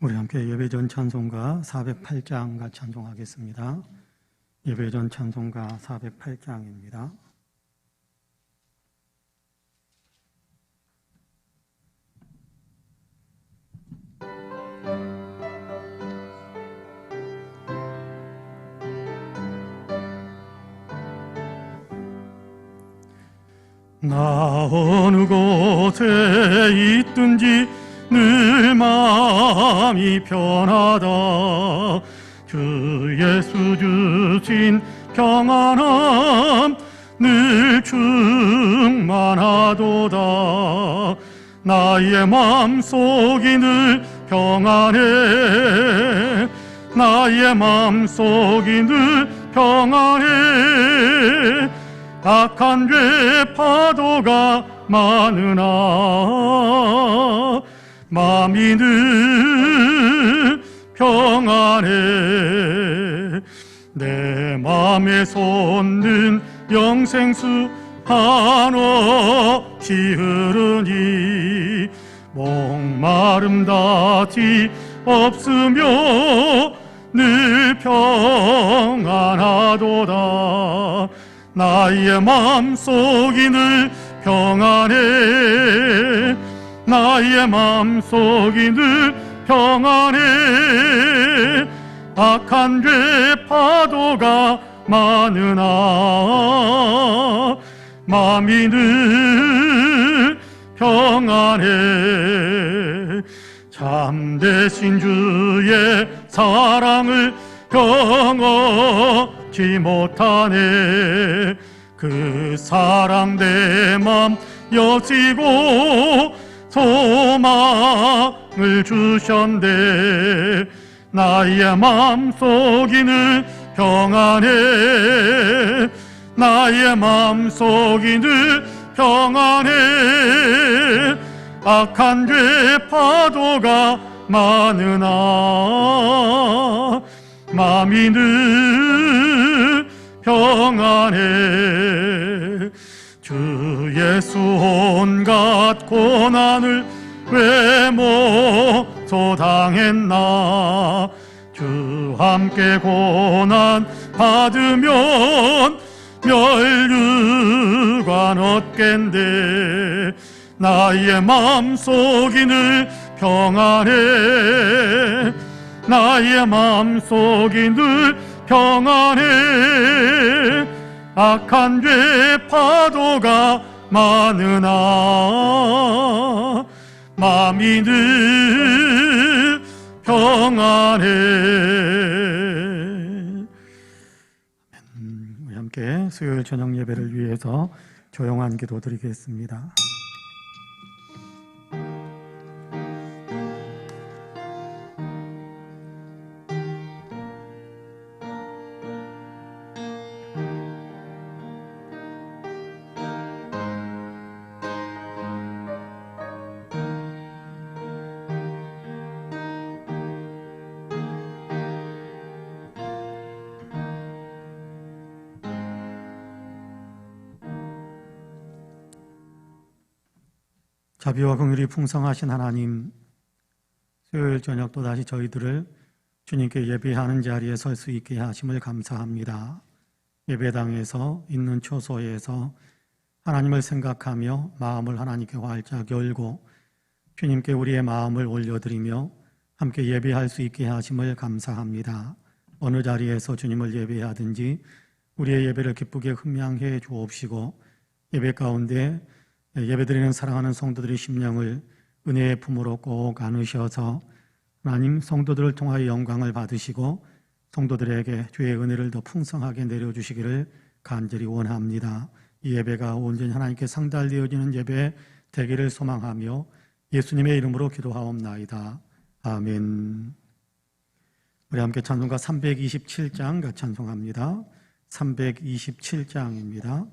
우리 함께 예배전 찬송가 408장 찬송하겠습니다. 예배전 찬송가 408장입니다. 나 어느 곳에 있든지 늘 마음이 편하다. 주 예수 주신 평안함 늘 충만하도다. 나의 마음속이 늘 평안해. 나의 마음속이 늘 평안해. 악한 죄 파도가 많으나 마음이 늘 평안해. 내 맘에 솟는 영생수 한없이 흐르니 목마름 다시 없으며 늘 평안하도다. 나의 마음속이 늘 평안해. 나의 마음속이 늘 평안해. 악한 죄 파도가 많으나 마음이 늘 평안해. 참되신 주의 사랑을 경험치 못하네. 그 사랑 내 맘 여시고 소망을 주셨네. 나의 마음속이 늘 평안해. 나의 마음속이 늘 평안해. 악한 죄 파도가 많으나 마음이 늘 평안해. 주 예수 온갖 고난을 왜 모두 당했나. 주 함께 고난 받으면 멸류관 얻겠네. 나의 마음속이 늘 평안해. 나의 마음속이 늘 평안해. 악한 죄 파도가 많으나 마음이 늘 평안해. 우리 함께 수요일 저녁 예배를 위해서 조용한 기도 드리겠습니다. 자비와 긍휼이 풍성하신 하나님, 수요일 저녁 또다시 저희들을 주님께 예배하는 자리에 설 수 있게 하심을 감사합니다. 예배당에서 있는 초소에서 하나님을 생각하며 마음을 하나님께 활짝 열고 주님께 우리의 마음을 올려드리며 함께 예배할 수 있게 하심을 감사합니다. 어느 자리에서 주님을 예배하든지 우리의 예배를 기쁘게 흠양해 주옵시고 예배 가운데 예배드리는 사랑하는 성도들의 심령을 은혜의 품으로 꼭 안으셔서 하나님 성도들을 통하여 영광을 받으시고 성도들에게 주의 은혜를 더 풍성하게 내려주시기를 간절히 원합니다. 이 예배가 온전히 하나님께 상달되어지는 예배 되기를 소망하며 예수님의 이름으로 기도하옵나이다. 아멘. 우리 함께 찬송가 327장 같이 찬송합니다. 327장입니다.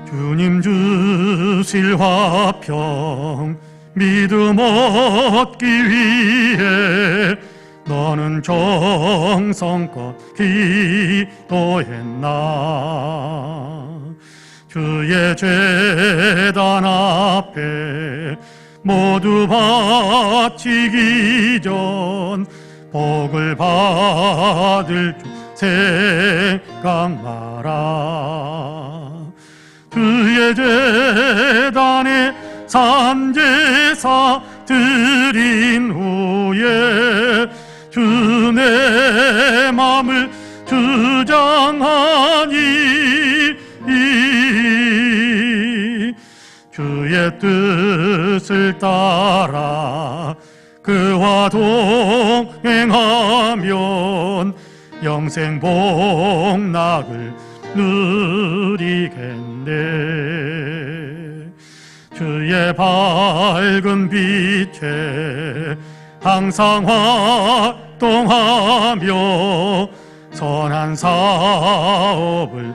주님 주실 화평 믿음 얻기 위해 너는 주님 정성껏 기도했나. 주의 제단 앞에 모두 바치기 전 복을 받을 줄 생각 마라. 주의 제단에 산제사 드린 후에 주 내 맘을 주장하니 주의 뜻을 따라 그와 동행하면 영생 복락을 누리겠네. 주의 밝은 빛에 항상 활동하며 선한 사업을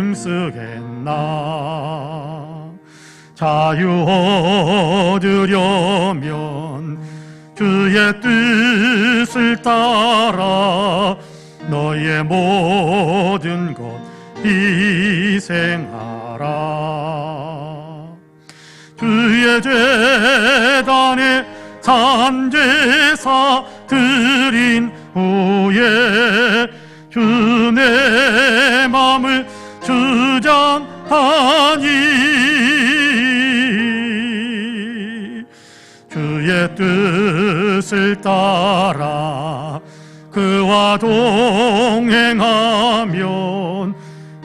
힘쓰겠나. 자유 얻으려면 주의 뜻을 따라 너의 모든 것 희생하라. 주의 제단에 산제사 드린 후에 주 내 맘을 주장하니 주의 뜻을 따라 그와 동행하면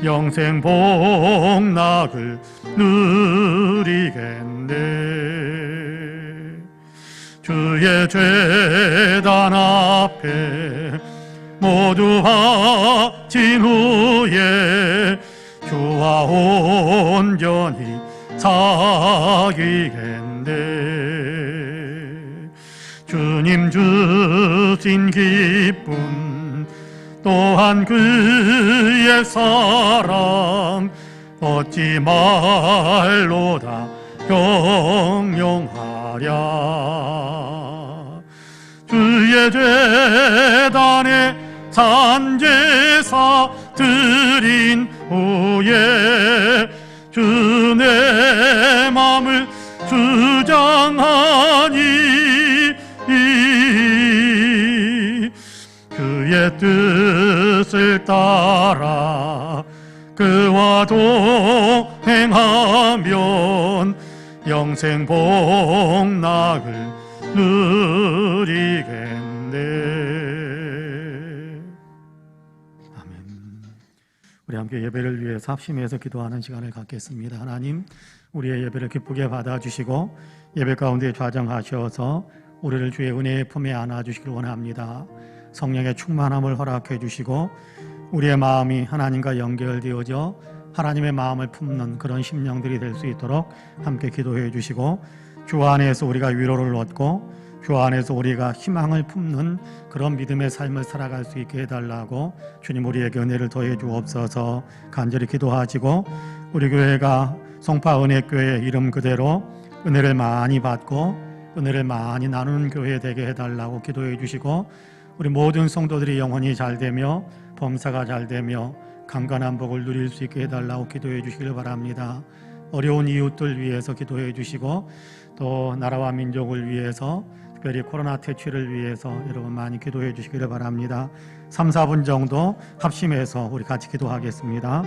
영생 복락을 누리겠네. 주의 제단 앞에 모두 바친 후에 주와 온전히 사귀겠네. 주님 주신 기쁨 또한 그의 사랑 어찌 말로 다 형용하랴. 주의 제단에 산제사 드린 후에 주 내 맘을 주장하니 주의 뜻을 따라 그와 동행하면 영생 복락을 누리겠네. 아멘. 우리 함께 예배를 위해서 합심해서 기도하는 시간을 갖겠습니다. 하나님, 우리의 예배를 기쁘게 받아주시고 예배 가운데 좌정하셔서 우리를 주의 은혜의 품에 안아주시길 원합니다. 성령의 충만함을 허락해 주시고 우리의 마음이 하나님과 연결되어져 하나님의 마음을 품는 그런 심령들이 될 수 있도록 함께 기도해 주시고, 주 안에서 우리가 위로를 얻고 주 안에서 우리가 희망을 품는 그런 믿음의 삶을 살아갈 수 있게 해달라고 주님 우리에게 은혜를 더해 주옵소서. 간절히 기도하시고 우리 교회가 송파 은혜교회 이름 그대로 은혜를 많이 받고 은혜를 많이 나누는 교회 되게 해달라고 기도해 주시고, 우리 모든 성도들이 영혼이 잘되며 범사가 잘되며 강건한 복을 누릴 수 있게 해달라고 기도해 주시길 바랍니다. 어려운 이웃들 위해서 기도해 주시고 또 나라와 민족을 위해서 특별히 코로나 퇴치를 위해서 여러분 많이 기도해 주시기를 바랍니다. 3, 4분 정도 합심해서 우리 같이 기도하겠습니다.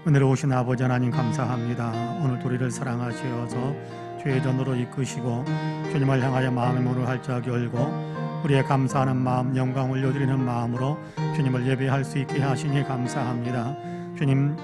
은혜로우신 아버지 하나님 감사합니다. 오늘도 우리를 사랑하셔서 주의 전으로 이끄시고 주님을 향하여 마음의 문을 활짝 열고 우리의 감사하는 마음, 영광 올려드리는 마음으로 주님을 예배할 수 있게 하시니 감사합니다. 주님,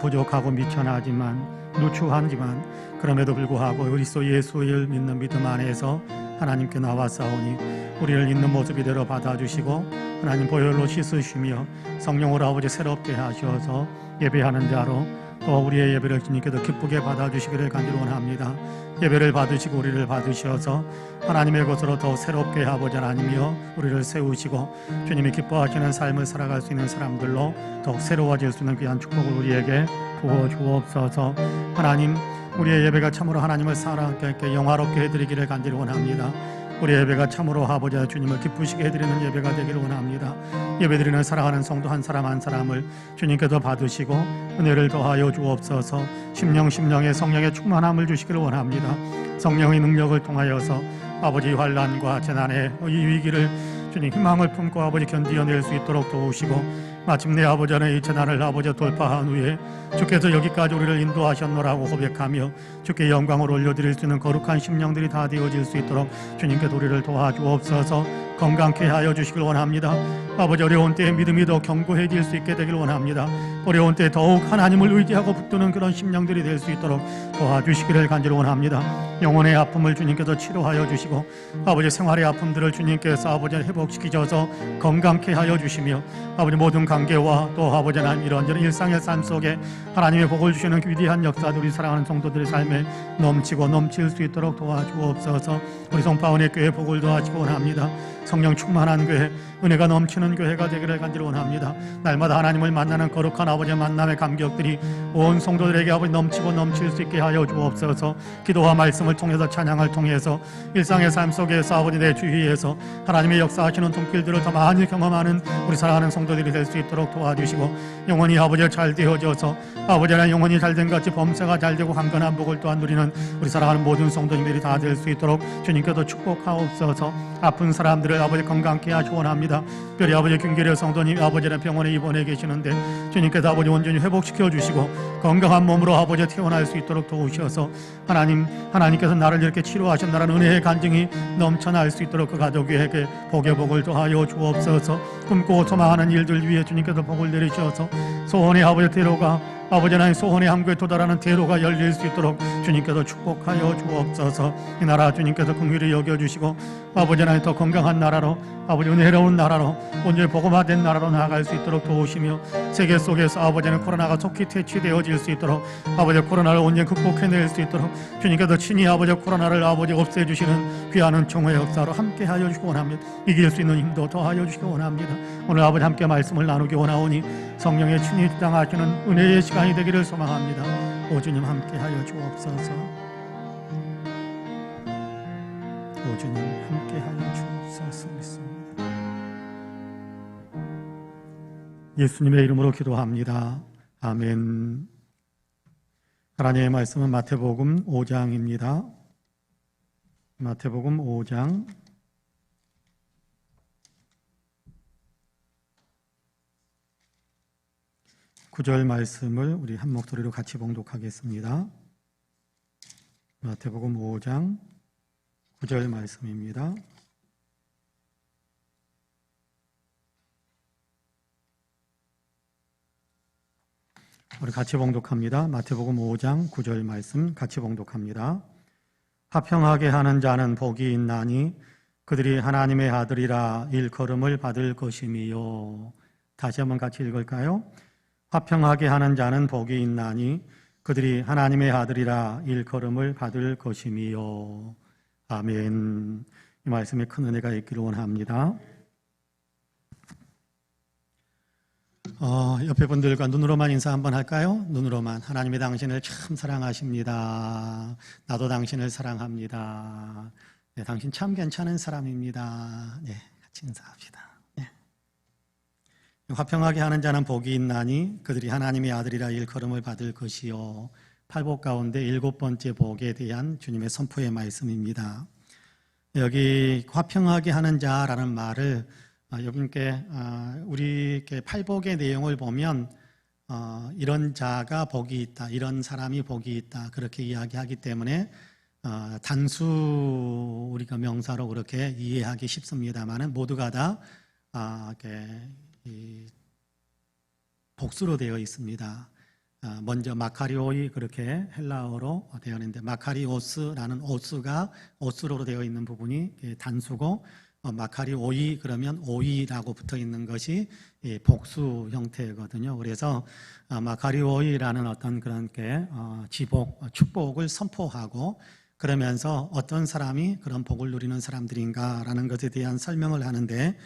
부족하고 미천하지만 누추하지만 그럼에도 불구하고 그리스도 예수를 믿는 믿음 안에서 하나님께 나와싸우니 우리를 있는 모습 이대로 받아주시고 하나님 보혈로 씻으시며 성령으로 아버지 새롭게 하셔서 예배하는 자로 또 우리의 예배를 주님께도 기쁘게 받아주시기를 간절히 원합니다. 예배를 받으시고 우리를 받으셔서 하나님의 것으로 더 새롭게 아버지 하나님이여 우리를 세우시고 주님이 기뻐하시는 삶을 살아갈 수 있는 사람들로 더욱 새로워질 수 있는 귀한 축복을 우리에게 부어주옵소서. 하나님, 우리의 예배가 참으로 하나님을 사랑하게 영화롭게 해드리기를 간절히 원합니다. 우리 예배가 참으로 아버지 주님을 기쁘시게 해드리는 예배가 되기를 원합니다. 예배드리는 사랑하는 성도 한 사람 한 사람을 주님께서 받으시고 은혜를 더하여 주옵소서. 심령의 성령의 충만함을 주시기를 원합니다. 성령의 능력을 통하여서 아버지 환난과 재난의 이 위기를 주님 희망을 품고 아버지 견디어낼 수 있도록 도우시고 마침내 아버지 안에 이 재난을 아버지 돌파한 후에 주께서 여기까지 우리를 인도하셨노라고 고백하며 주께 영광을 올려드릴 수 있는 거룩한 심령들이 다 되어질 수 있도록 주님께 우리를 도와주옵소서. 건강케 하여 주시길 원합니다. 아버지 어려운 때에 믿음이 더 견고해질 수 있게 되길 원합니다. 어려운 때 더욱 하나님을 의지하고 붙드는 그런 심령들이 될 수 있도록 도와주시기를 간절히 원합니다. 영혼의 아픔을 주님께서 치료하여 주시고 아버지 생활의 아픔들을 주님께서 아버지 회복시키셔서 건강케 하여 주시며 아버지 모든 관계와 또 아버지 하나님 이런저런 일상의 삶 속에 하나님의 복을 주시는 위대한 역사들 우리 사랑하는 성도들의 삶에 넘치고 넘칠 수 있도록 도와주옵소서. 우리 송파원의 교회 복을 도와주시기 원합니다. 성령 충만한 교회, 은혜가 넘치는 교회가 되기를 간절히 원합니다. 날마다 하나님을 만나는 거룩한 아버지의 만남의 감격들이 온 성도들에게 아버지 넘치고 넘칠 수 있게 하여 주옵소서. 기도와 말씀을 통해서 찬양을 통해서 일상의 삶 속에서 아버지 내 주위에서 하나님의 역사하시는 손길들을 더 많이 경험하는 우리 사랑하는 성도들이 될 수 있도록 도와주시고 영혼이 아버지가 잘 되어져서 아버지는 영혼이 잘된 같이 범사가 잘되고 강건한 복을 또한 누리는 우리 사랑하는 모든 성도님들이 다 될 수 있도록 주님께도 축복하옵소서. 아픈 사람들을 아버지 건강케 하시기 원합니다. 특별히 아버지 김계려 성도님 아버지는 병원에 입원해 계시는데 주님께서 아버지 온전히 회복시켜 주시고 건강한 몸으로 아버지 태어날 수 있도록 도우셔서 하나님께서 나를 이렇게 치료하신다는 은혜의 간증이 넘쳐날 수 있도록 그 가족에게 복의 복을 더하여 주옵소서. 꿈꾸고 소망하는 일들 위해 주님께서 복을 내리셔서 소원의 아버지 대로가 아버지 하나님 소원의 항구에 도달하는 대로가 열릴 수 있도록 주님께서 축복하여 주옵소서. 이 나라 주님께서 긍휼히 여겨주시고 아버지 하나님 더 건강한 나라로 아버지 은혜로운 나라로 온전히 복음화된 나라로 나아갈 수 있도록 도우시며 세계 속에서 아버지는 코로나가 속히 퇴치되어질 수 있도록 아버지 코로나를 온전히 극복해낼 수 있도록 주님께서 친히 아버지 코로나를 아버지 없애주시는 귀한 총의 역사로 함께하여 주시기 원합니다. 이길 수 있는 힘도 더하여 주시기 원합니다. 오늘 아버지 함께 말씀을 나누기 원하오니 성령의 친히 주장하시는 은혜의 시간이 되기를 소망합니다. 오 주님 함께하여 주옵소서. 오 주님 함께하여 주옵소서. 믿습니다. 예수님의 이름으로 기도합니다. 아멘. 하나님의 말씀은 마태복음 5장입니다. 마태복음 5장 9절 말씀을 우리 한 목소리로 같이 봉독하겠습니다. 마태복음 5장 9절 말씀입니다. 우리 같이 봉독합니다. 마태복음 5장 9절 말씀 같이 봉독합니다. 화평하게 하는 자는 복이 있나니 그들이 하나님의 아들이라 일컬음을 받을 것임이요. 다시 한번 같이 읽을까요? 화평하게 하는 자는 복이 있나니 그들이 하나님의 아들이라 일컬음을 받을 것임이요. 아멘. 이 말씀에 큰 은혜가 있기를 원합니다. 옆에 분들과 눈으로만 인사 한번 할까요? 눈으로만. 하나님이 당신을 참 사랑하십니다. 나도 당신을 사랑합니다. 네, 당신 참 괜찮은 사람입니다. 네, 같이 인사합시다. 네. 화평하게 하는 자는 복이 있나니 그들이 하나님의 아들이라 일컬음을 받을 것이요. 팔복 가운데 7번째 복에 대한 주님의 선포의 말씀입니다. 여기 화평하게 하는 자라는 말을 여러분께 우리 팔복의 내용을 보면 이런 자가 복이 있다, 이런 사람이 복이 있다 그렇게 이야기하기 때문에 단수 우리가 명사로 그렇게 이해하기 쉽습니다만 모두가 다 복수로 되어 있습니다. 먼저 마카리오이 그렇게 헬라어로 되어 있는데 마카리오스라는 오스로 되어 있는 부분이 단수고 마카리오이 그러면 오이라고 붙어 있는 것이 복수 형태거든요. 그래서 마카리오이라는 어떤 그런 지복, 축복을 선포하고 그러면서 어떤 사람이 그런 복을 누리는 사람들인가라는 것에 대한 설명을 하는데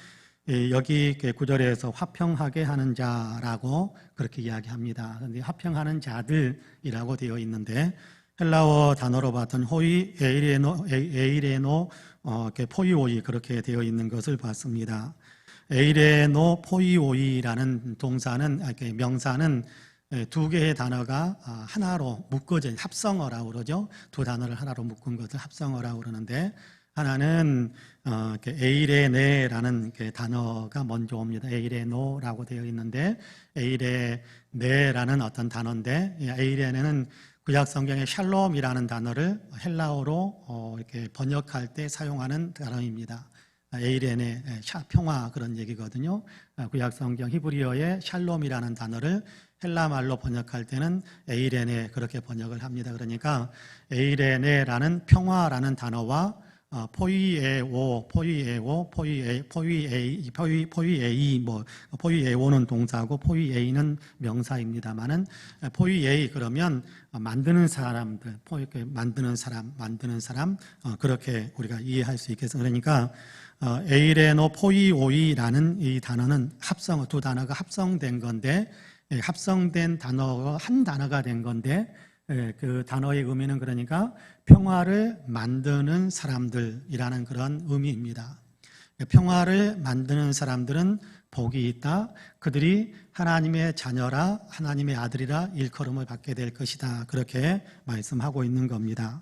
여기 9절에서 화평하게 하는 자라고 그렇게 이야기합니다. 그런데 화평하는 자들이라고 되어 있는데 헬라어 단어로 봤던 호이, 에이레노, 포이오이 그렇게 되어 있는 것을 봤습니다. 에이레노 포이오이라는 명사는 두 개의 단어가 하나로 묶어진 합성어라고 그러죠. 두 단어를 하나로 묶은 것을 합성어라고 그러는데, 하나는 에이레네라는 단어가 먼저 옵니다. 에이레노라고 되어 있는데, 에이레네라는 어떤 단어인데, 에이레네는 구약 성경의 샬롬이라는 단어를 헬라어로 이렇게 번역할 때 사용하는 단어입니다. 에이레네, 평화 그런 얘기거든요. 구약 성경 히브리어의 샬롬이라는 단어를 헬라 말로 번역할 때는 에이레네 그렇게 번역을 합니다. 그러니까 에이레네라는 평화라는 단어와 포이에오는 동사고 포이에이는 명사입니다만은, 포이에이 그러면 만드는 사람들, 만드는 사람 그렇게 우리가 이해할 수 있겠습니다. 그러니까 에이레노 포이오이라는 이 단어는 두 단어가 합성된 건데, 합성된 단어가 한 단어가 된 건데, 그 단어의 의미는 그러니까 평화를 만드는 사람들이라는 그런 의미입니다. 평화를 만드는 사람들은 복이 있다. 그들이 하나님의 자녀라, 하나님의 아들이라 일컬음을 받게 될 것이다. 그렇게 말씀하고 있는 겁니다.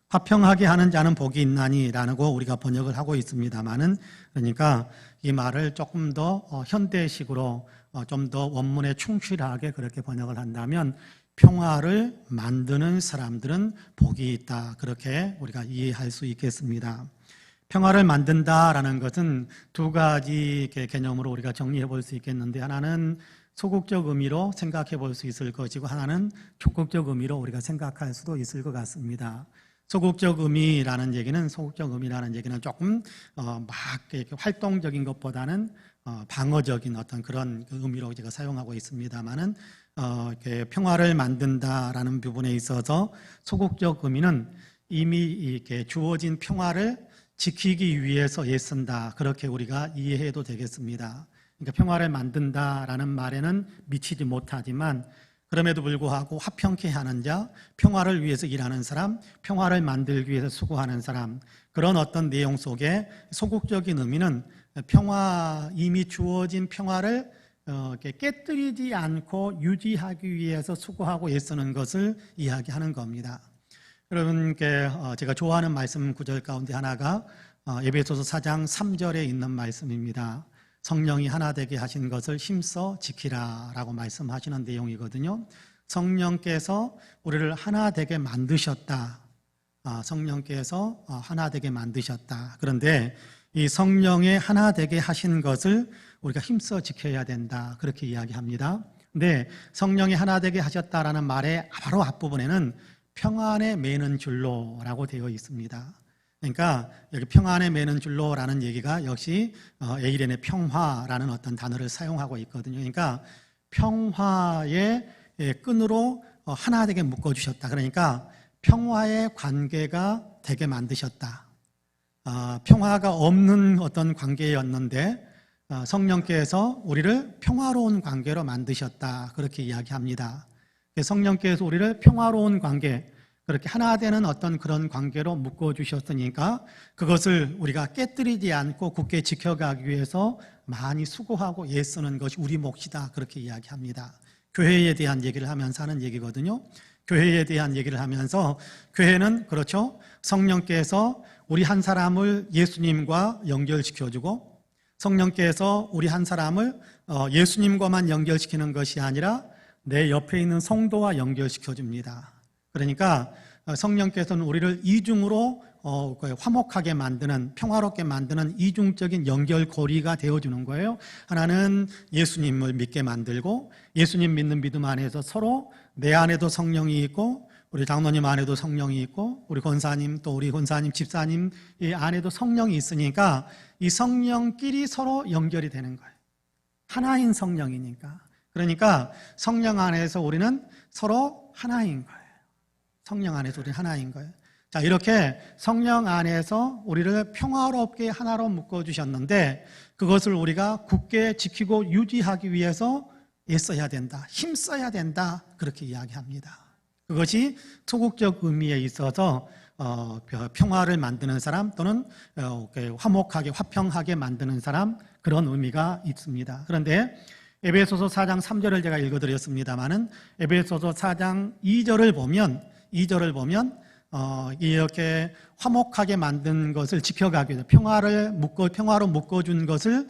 화평하게 하는 자는 복이 있나니라고 우리가 번역을 하고 있습니다만은, 그러니까 이 말을 조금 더 현대식으로 좀 더 원문에 충실하게 그렇게 번역을 한다면, 평화를 만드는 사람들은 복이 있다. 그렇게 우리가 이해할 수 있겠습니다. 평화를 만든다라는 것은 두 가지 개념으로 우리가 정리해 볼 수 있겠는데, 하나는 소극적 의미로 생각해 볼 수 있을 것이고, 하나는 적극적 의미로 우리가 생각할 수도 있을 것 같습니다. 소극적 의미라는 얘기는 조금 막 이렇게 활동적인 것보다는 방어적인 어떤 그런 의미로 제가 사용하고 있습니다만은, 평화를 만든다라는 부분에 있어서 소극적 의미는 이미 이렇게 주어진 평화를 지키기 위해서 애쓴다. 그렇게 우리가 이해해도 되겠습니다. 그러니까 평화를 만든다라는 말에는 미치지 못하지만, 그럼에도 불구하고 화평케 하는 자, 평화를 위해서 일하는 사람, 평화를 만들기 위해서 수고하는 사람, 그런 어떤 내용 속에 소극적인 의미는 이미 주어진 평화를 깨뜨리지 않고 유지하기 위해서 수고하고 애쓰는 것을 이야기하는 겁니다. 여러분께 제가 좋아하는 말씀 구절 가운데 하나가 에베소서 4장 3절에 있는 말씀입니다. 성령이 하나 되게 하신 것을 힘써 지키라 라고 말씀하시는 내용이거든요. 성령께서 우리를 하나 되게 만드셨다. 성령께서 하나 되게 만드셨다. 그런데 이 성령의 하나 되게 하신 것을 우리가 힘써 지켜야 된다. 그렇게 이야기합니다. 근데 성령이 하나 되게 하셨다라는 말의 바로 앞부분에는 평안에 매는 줄로라고 되어 있습니다. 그러니까 여기 평안에 매는 줄로라는 얘기가 역시 에이렌의 평화라는 어떤 단어를 사용하고 있거든요. 그러니까 평화의 끈으로 하나 되게 묶어주셨다. 그러니까 평화의 관계가 되게 만드셨다. 평화가 없는 어떤 관계였는데 성령께서 우리를 평화로운 관계로 만드셨다. 그렇게 이야기합니다. 성령께서 우리를 평화로운 관계, 그렇게 하나 되는 어떤 그런 관계로 묶어주셨으니까 그것을 우리가 깨뜨리지 않고 굳게 지켜가기 위해서 많이 수고하고 애쓰는 것이 우리 몫이다. 그렇게 이야기합니다. 교회에 대한 얘기를 하면서 하는 얘기거든요. 교회에 대한 얘기를 하면서, 교회는 그렇죠, 성령께서 우리 한 사람을 예수님과 연결시켜주고, 성령께서 우리 한 사람을 예수님과만 연결시키는 것이 아니라 내 옆에 있는 성도와 연결시켜줍니다. 그러니까 성령께서는 우리를 이중으로 화목하게 만드는, 평화롭게 만드는 이중적인 연결고리가 되어주는 거예요. 하나는 예수님을 믿게 만들고, 예수님 믿는 믿음 안에서 서로 내 안에도 성령이 있고, 우리 장로님 안에도 성령이 있고, 우리 권사님, 또 우리 권사님, 집사님 이 안에도 성령이 있으니까 이 성령끼리 서로 연결이 되는 거예요. 하나인 성령이니까. 그러니까 성령 안에서 우리는 서로 하나인 거예요. 성령 안에서 우리는 하나인 거예요. 자, 이렇게 성령 안에서 우리를 평화롭게 하나로 묶어주셨는데, 그것을 우리가 굳게 지키고 유지하기 위해서 애써야 된다, 힘써야 된다, 그렇게 이야기합니다. 그것이 소극적 의미에 있어서 평화를 만드는 사람 또는 화목하게 화평하게 만드는 사람, 그런 의미가 있습니다. 그런데 에베소서 4장 3절을 제가 읽어드렸습니다마는 에베소서 4장 2절을 보면 이렇게 화목하게 만든 것을 지켜가기 위해서 평화로 묶어준 것을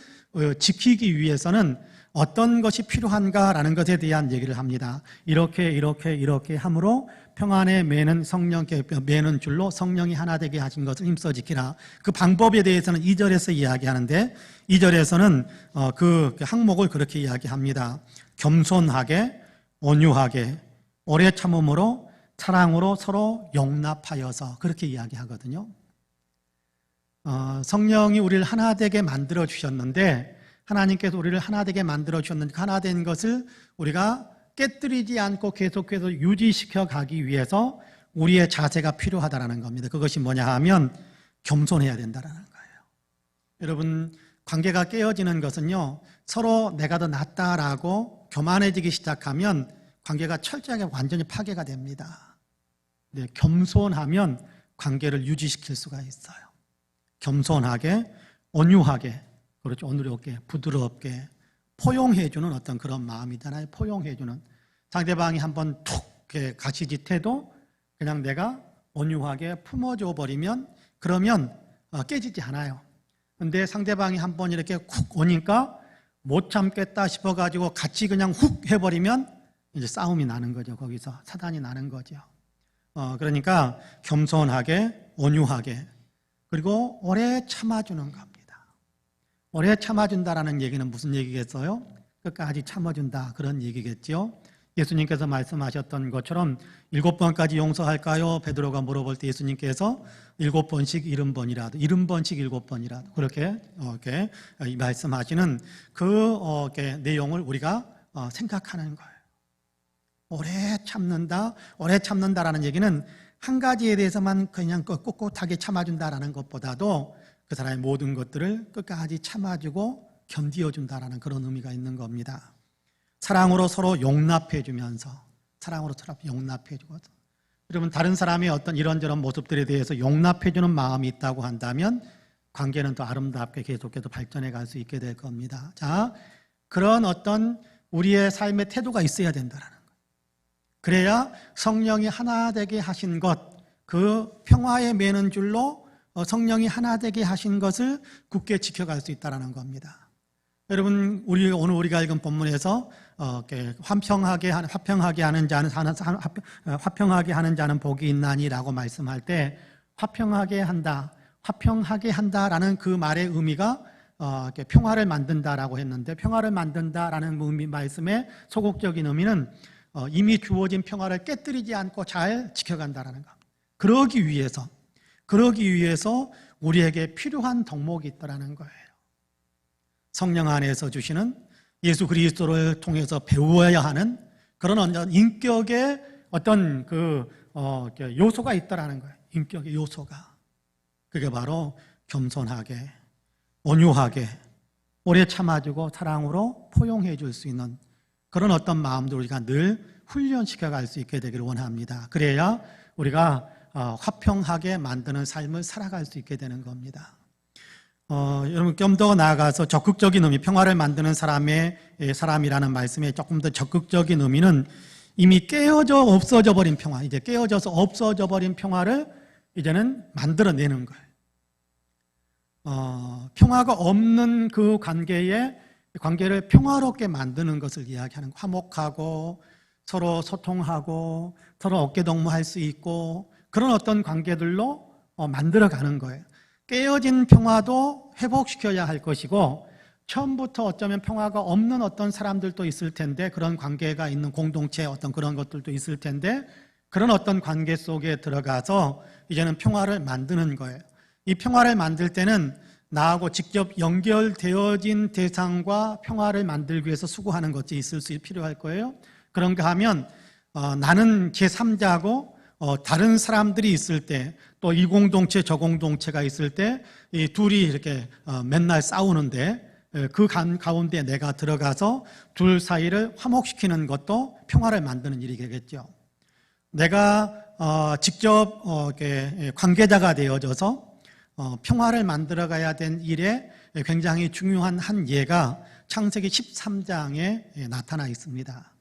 지키기 위해서는 어떤 것이 필요한가라는 것에 대한 얘기를 합니다. 이렇게 함으로 평안에 매는 성령께 매는 줄로 성령이 하나 되게 하신 것을 힘써 지키라. 그 방법에 대해서는 2절에서 이야기하는데 2절에서는 그 항목을 그렇게 이야기합니다. 겸손하게, 온유하게, 오래 참음으로, 사랑으로 서로 용납하여서, 그렇게 이야기하거든요. 성령이 우리를 하나 되게 만들어 주셨는데, 하나님께서 우리를 하나 되게 만들어 주셨는데, 하나 된 것을 우리가 깨뜨리지 않고 계속해서 유지시켜 가기 위해서 우리의 자세가 필요하다는 겁니다. 그것이 뭐냐 하면 겸손해야 된다는 거예요. 여러분, 관계가 깨어지는 것은요, 서로 내가 더 낫다라고 교만해지기 시작하면 관계가 철저하게 완전히 파괴가 됩니다. 네, 겸손하면 관계를 유지시킬 수가 있어요. 겸손하게, 온유하게, 그렇죠, 온유롭게, 부드럽게 포용해주는 어떤 그런 마음이잖아요. 포용해주는, 상대방이 한번 툭 가시짓해도 그냥 내가 온유하게 품어줘 버리면, 그러면 깨지지 않아요. 근데 상대방이 한번 이렇게 쿡 오니까 못 참겠다 싶어가지고 같이 그냥 훅 해버리면 이제 싸움이 나는 거죠. 거기서 사단이 나는 거죠. 그러니까 겸손하게, 온유하게, 그리고 오래 참아주는 겁니다. 오래 참아준다라는 얘기는 무슨 얘기겠어요? 끝까지 참아준다, 그런 얘기겠죠. 예수님께서 말씀하셨던 것처럼 7번까지 용서할까요? 베드로가 물어볼 때 예수님께서 7번씩 70번이라도 70번씩 7번이라도 그렇게 말씀하시는 그 내용을 우리가 생각하는 거예요. 오래 참는다라는 얘기는 한 가지에 대해서만 그냥 꿋꿋하게 참아준다라는 것보다도 그 사람의 모든 것들을 끝까지 참아주고 견디어준다라는 그런 의미가 있는 겁니다. 사랑으로 서로 용납해주면서, 사랑으로 서로 용납해주고, 여러분, 다른 사람의 어떤 이런저런 모습들에 대해서 용납해주는 마음이 있다고 한다면 관계는 더 아름답게 계속해서 발전해 갈 수 있게 될 겁니다. 자, 그런 어떤 우리의 삶의 태도가 있어야 된다는 거예요. 그래야 성령이 하나 되게 하신 것, 그 평화에 매는 줄로 성령이 하나 되게 하신 것을 굳게 지켜갈 수 있다는 겁니다. 여러분, 오늘 우리가 읽은 본문에서 화평하게 하는 자는 복이 있나니라고 말씀할 때 화평하게 한다라는 그 말의 의미가 평화를 만든다라고 했는데, 평화를 만든다라는 의미 말씀의 소극적인 의미는 이미 주어진 평화를 깨뜨리지 않고 잘 지켜간다라는 겁니다. 그러기 위해서 우리에게 필요한 덕목이 있다는 거예요. 성령 안에서 주시는, 예수 그리스도를 통해서 배워야 하는 그런 인격의 어떤 요소가 있다는 거예요. 인격의 요소가. 그게 바로 겸손하게, 온유하게, 오래 참아주고 사랑으로 포용해 줄 수 있는 그런 어떤 마음도 우리가 늘 훈련시켜 갈 수 있게 되기를 원합니다. 그래야 우리가 화평하게 만드는 삶을 살아갈 수 있게 되는 겁니다. 여러분, 좀 더 나아가서 적극적인 의미, 평화를 만드는 사람이라는 말씀의 조금 더 적극적인 의미는 이미 깨어져 없어져 버린 평화, 이제 깨어져서 없어져 버린 평화를 이제는 만들어내는 거예요. 평화가 없는 그 관계를 평화롭게 만드는 것을 이야기하는, 화목하고 서로 소통하고 서로 어깨동무할 수 있고 그런 어떤 관계들로 만들어가는 거예요. 깨어진 평화도 회복시켜야 할 것이고, 처음부터 어쩌면 평화가 없는 어떤 사람들도 있을 텐데, 그런 관계가 있는 공동체 어떤 그런 것들도 있을 텐데, 그런 어떤 관계 속에 들어가서 이제는 평화를 만드는 거예요. 이 평화를 만들 때는 나하고 직접 연결되어진 대상과 평화를 만들기 위해서 수고하는 것이 필요할 거예요. 그런가 하면 나는 제3자고 다른 사람들이 있을 때, 또 이 공동체 저 공동체가 있을 때 이 둘이 이렇게 맨날 싸우는데 그 가운데 내가 들어가서 둘 사이를 화목시키는 것도 평화를 만드는 일이겠죠. 내가 직접 이렇게 관계자가 되어져서 평화를 만들어가야 된 일에 굉장히 중요한 한 예가 창세기 13장에 나타나 있습니다.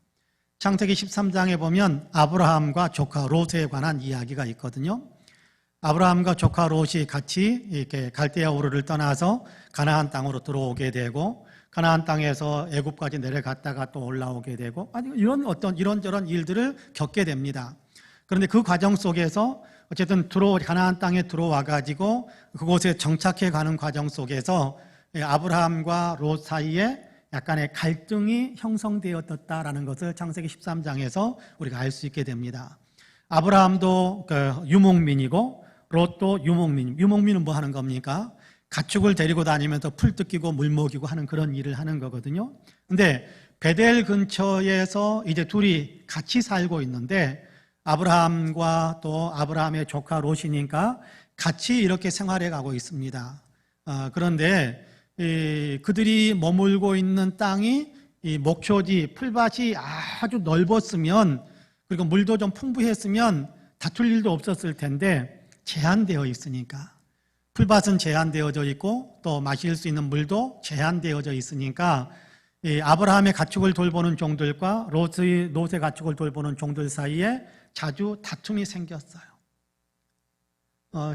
창세기 13장에 보면 아브라함과 조카 롯에 관한 이야기가 있거든요. 아브라함과 조카 롯이 같이 이렇게 갈대아 우르를 떠나서 가나안 땅으로 들어오게 되고, 가나안 땅에서 애굽까지 내려갔다가 또 올라오게 되고, 이런 어떤 이런저런 일들을 겪게 됩니다. 그런데 그 과정 속에서 어쨌든 가나안 땅에 들어와 가지고 그곳에 정착해 가는 과정 속에서 아브라함과 롯 사이에 약간의 갈등이 형성되었다라는 것을 창세기 13장에서 우리가 알 수 있게 됩니다. 아브라함도 유목민이고 롯도 유목민. 유목민은 뭐 하는 겁니까? 가축을 데리고 다니면서 풀 뜯기고 물 먹이고 하는 그런 일을 하는 거거든요. 근데 베델 근처에서 이제 둘이 같이 살고 있는데, 아브라함과 또 아브라함의 조카 롯이니까 같이 이렇게 생활해 가고 있습니다. 그런데 그들이 머물고 있는 땅이 이 목초지, 풀밭이 아주 넓었으면, 그리고 물도 좀 풍부했으면 다툴 일도 없었을 텐데 제한되어 있으니까, 풀밭은 제한되어져 있고 또 마실 수 있는 물도 제한되어져 있으니까 아브라함의 가축을 돌보는 종들과 롯의 가축을 돌보는 종들 사이에 자주 다툼이 생겼어요.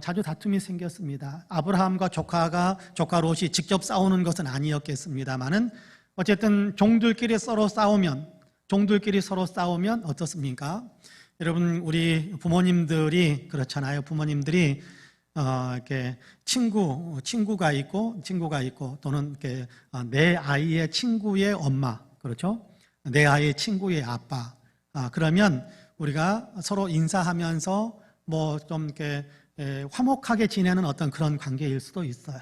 자주 다툼이 생겼습니다. 아브라함과 조카 롯이 직접 싸우는 것은 아니었겠습니다만은 어쨌든 종들끼리 서로 싸우면 어떻습니까? 여러분, 우리 부모님들이 그렇잖아요. 부모님들이 이렇게 친구가 있고 또는 이렇게 내 아이의 친구의 엄마, 그렇죠? 내 아이의 친구의 아빠. 그러면 우리가 서로 인사하면서 뭐 좀 이렇게 화목하게 지내는 어떤 그런 관계일 수도 있어요.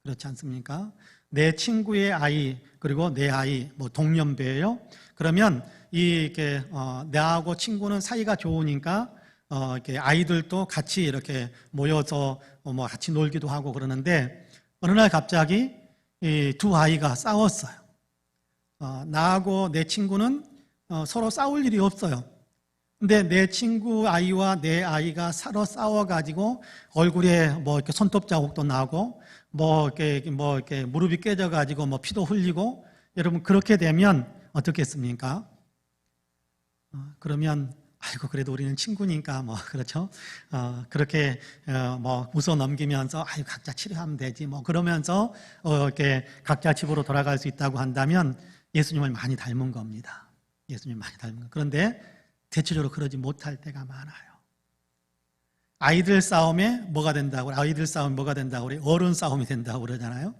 그렇지 않습니까? 내 친구의 아이, 그리고 내 아이, 뭐 동년배예요. 그러면 이렇게 나하고 친구는 사이가 좋으니까 이렇게 아이들도 같이 이렇게 모여서 뭐 같이 놀기도 하고 그러는데, 어느 날 갑자기 이 두 아이가 싸웠어요. 나하고 내 친구는 서로 싸울 일이 없어요. 근데 내 친구 아이와 내 아이가 서로 싸워가지고 얼굴에 뭐 이렇게 손톱 자국도 나고 뭐 이렇게 무릎이 깨져가지고 뭐 피도 흘리고, 여러분 그렇게 되면 어떻겠습니까? 그러면 아이고 그래도 우리는 친구니까 뭐 그렇죠. 그렇게 뭐 웃어 넘기면서 아유 각자 치료하면 되지 뭐 그러면서 이렇게 각자 집으로 돌아갈 수 있다고 한다면 예수님을 많이 닮은 겁니다. 예수님 많이 닮은 거. 그런데 대체적으로 그러지 못할 때가 많아요. 아이들 싸움에 뭐가 된다고 그래? 어른 싸움이 된다고 그러잖아요.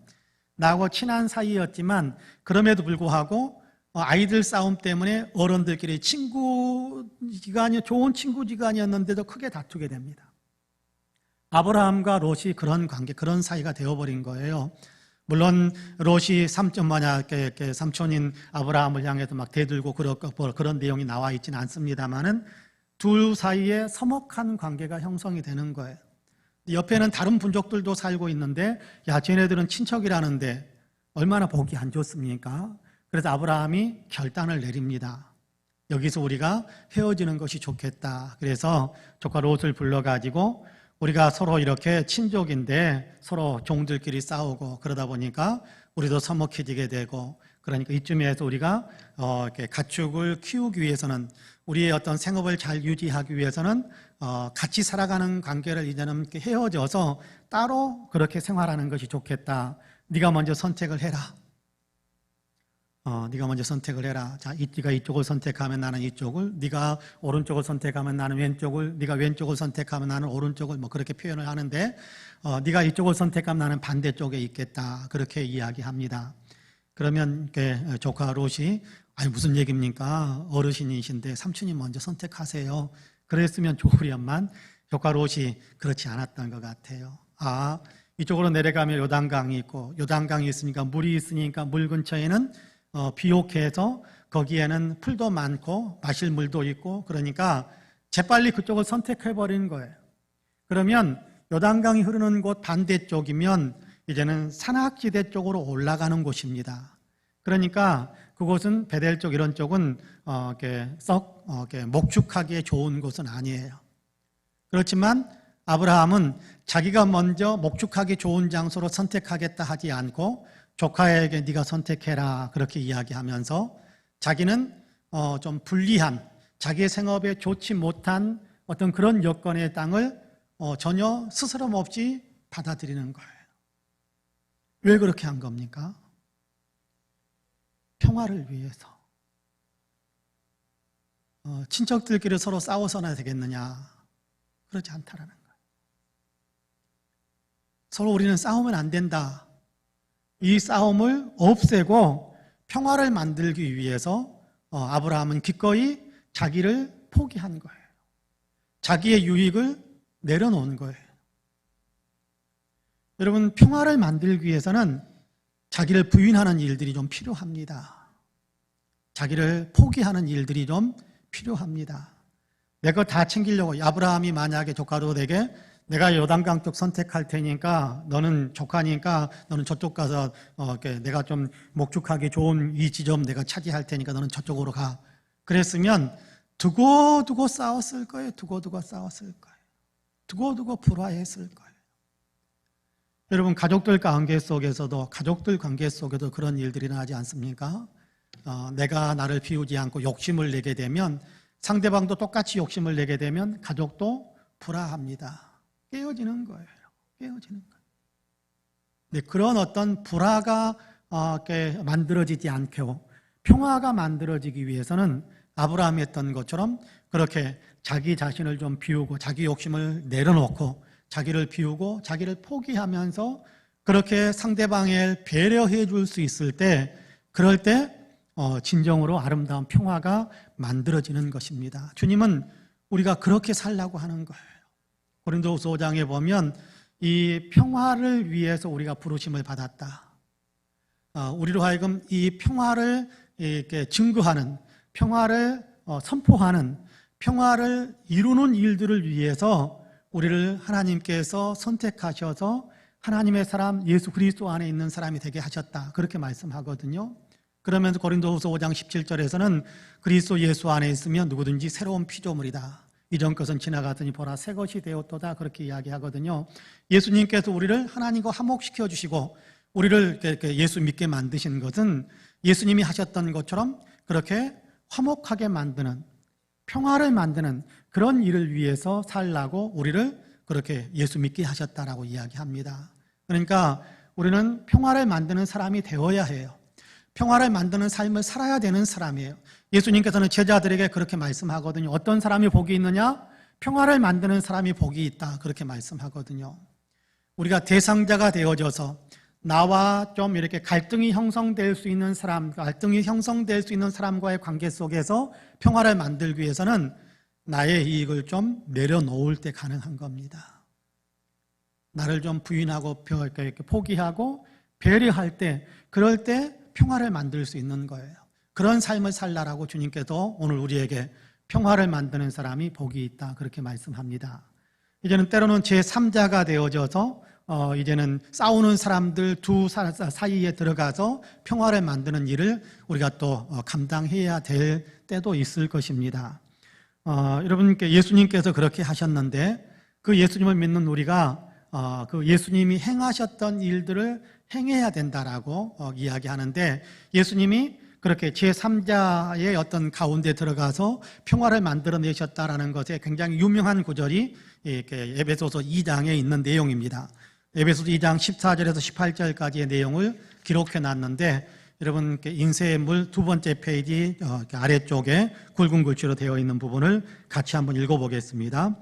나하고 친한 사이였지만 그럼에도 불구하고 아이들 싸움 때문에 어른들끼리 좋은 친구지간이었는데도 크게 다투게 됩니다. 아브라함과 롯이 그런 관계, 그런 사이가 되어버린 거예요. 물론 롯이 삼촌인 아브라함을 향해서 막 대들고 그런 내용이 나와 있지는 않습니다만은 둘 사이에 서먹한 관계가 형성이 되는 거예요. 옆에는 다른 분족들도 살고 있는데, 야, 쟤네들은 친척이라는데 얼마나 보기 안 좋습니까? 그래서 아브라함이 결단을 내립니다. 여기서 우리가 헤어지는 것이 좋겠다. 그래서 조카 롯을 불러가지고 우리가 서로 이렇게 친족인데 서로 종들끼리 싸우고 그러다 보니까 우리도 서먹해지게 되고, 그러니까 이쯤에서 우리가 이렇게 가축을 키우기 위해서는, 우리의 어떤 생업을 잘 유지하기 위해서는 같이 살아가는 관계를 이제는 이렇게 헤어져서 따로 그렇게 생활하는 것이 좋겠다. 네가 먼저 선택을 해라. 네가 먼저 선택을 해라. 자, 네가 이쪽을 선택하면 나는 이쪽을, 네가 오른쪽을 선택하면 나는 왼쪽을, 네가 왼쪽을 선택하면 나는 오른쪽을, 뭐 그렇게 표현을 하는데, 네가 이쪽을 선택하면 나는 반대쪽에 있겠다. 그렇게 이야기합니다. 그러면 조카 롯이 아니 무슨 얘기입니까? 어르신이신데 삼촌이 먼저 선택하세요. 그랬으면 좋으련만 조카 롯이 그렇지 않았던 것 같아요. 이쪽으로 내려가면 요단강이 있고, 요단강이 있으니까 물이 있으니까 물 근처에는 비옥해서 거기에는 풀도 많고 마실 물도 있고, 그러니까 재빨리 그쪽을 선택해버린 거예요. 그러면 요단강이 흐르는 곳 반대쪽이면 이제는 산악지대 쪽으로 올라가는 곳입니다. 그러니까 그곳은 베델 쪽 이런 쪽은 이렇게 목축하기에 좋은 곳은 아니에요. 그렇지만 아브라함은 자기가 먼저 목축하기 좋은 장소로 선택하겠다 하지 않고 조카에게 네가 선택해라 그렇게 이야기하면서 자기는 좀 불리한, 자기의 생업에 좋지 못한 어떤 그런 여건의 땅을 전혀 스스럼 없이 받아들이는 거예요. 왜 그렇게 한 겁니까? 평화를 위해서. 친척들끼리 서로 싸워서나 되겠느냐? 그렇지 않다라는 거예요. 서로 우리는 싸우면 안 된다. 이 싸움을 없애고 평화를 만들기 위해서 아브라함은 기꺼이 자기를 포기한 거예요. 자기의 유익을 내려놓은 거예요. 여러분, 평화를 만들기 위해서는 자기를 부인하는 일들이 좀 필요합니다. 자기를 포기하는 일들이 좀 필요합니다. 내 거 다 챙기려고 아브라함이 만약에 조카도 되게 내가 요단강 쪽 선택할 테니까 너는 조카니까 너는 저쪽 가서 내가 좀 목축하기 좋은 이 지점 내가 차지할 테니까 너는 저쪽으로 가. 그랬으면 두고두고 싸웠을 거예요. 두고두고 싸웠을 거예요. 두고두고 불화했을 거예요. 여러분, 가족들 관계 속에서도 그런 일들이 나지 않습니까? 내가 나를 비우지 않고 욕심을 내게 되면 상대방도 똑같이 욕심을 내게 되면 가족도 불화합니다. 깨어지는 거예요. 깨어지는 거예요. 네, 그런 어떤 불화가 만들어지지 않고 평화가 만들어지기 위해서는 아브라함이 했던 것처럼 그렇게 자기 자신을 좀 비우고 자기 욕심을 내려놓고 자기를 비우고 자기를 포기하면서 그렇게 상대방을 배려해 줄 수 있을 때 그럴 때 진정으로 아름다운 평화가 만들어지는 것입니다. 주님은 우리가 그렇게 살라고 하는 거예요. 고린도후서 5장에 보면 이 평화를 위해서 우리가 부르심을 받았다. 우리로 하여금 이 평화를 이렇게 증거하는, 평화를 선포하는, 평화를 이루는 일들을 위해서 우리를 하나님께서 선택하셔서 하나님의 사람 예수 그리스도 안에 있는 사람이 되게 하셨다. 그렇게 말씀하거든요. 그러면서 고린도후서 5장 17절에서는 그리스도 예수 안에 있으면 누구든지 새로운 피조물이다. 이전 것은 지나가더니 보라 새 것이 되었도다. 그렇게 이야기하거든요. 예수님께서 우리를 하나님과 화목시켜 주시고 우리를 예수 믿게 만드신 것은 예수님이 하셨던 것처럼 그렇게 화목하게 만드는, 평화를 만드는 그런 일을 위해서 살라고 우리를 그렇게 예수 믿게 하셨다라고 이야기합니다. 그러니까 우리는 평화를 만드는 사람이 되어야 해요. 평화를 만드는 삶을 살아야 되는 사람이에요. 예수님께서는 제자들에게 그렇게 말씀하거든요. 어떤 사람이 복이 있느냐? 평화를 만드는 사람이 복이 있다. 그렇게 말씀하거든요. 우리가 대상자가 되어져서 나와 좀 이렇게 갈등이 형성될 수 있는 사람과의 관계 속에서 평화를 만들기 위해서는 나의 이익을 좀 내려놓을 때 가능한 겁니다. 나를 좀 부인하고 이렇게 포기하고 배려할 때, 그럴 때 평화를 만들 수 있는 거예요. 그런 삶을 살라라고 주님께서 오늘 우리에게 평화를 만드는 사람이 복이 있다. 그렇게 말씀합니다. 이제는 때로는 제3자가 되어져서 이제는 싸우는 사람들 두 사이에 들어가서 평화를 만드는 일을 우리가 또 감당해야 될 때도 있을 것입니다. 여러분께 예수님께서 그렇게 하셨는데 그 예수님을 믿는 우리가 그 예수님이 행하셨던 일들을 행해야 된다라고 이야기하는데 예수님이 그렇게 제3자의 어떤 가운데 들어가서 평화를 만들어내셨다라는 것에 굉장히 유명한 구절이 이렇게 에베소서 2장에 있는 내용입니다. 에베소서 2장 14절에서 18절까지의 내용을 기록해 놨는데 여러분 인쇄의 물 두 번째 페이지 아래쪽에 굵은 글씨로 되어 있는 부분을 같이 한번 읽어보겠습니다.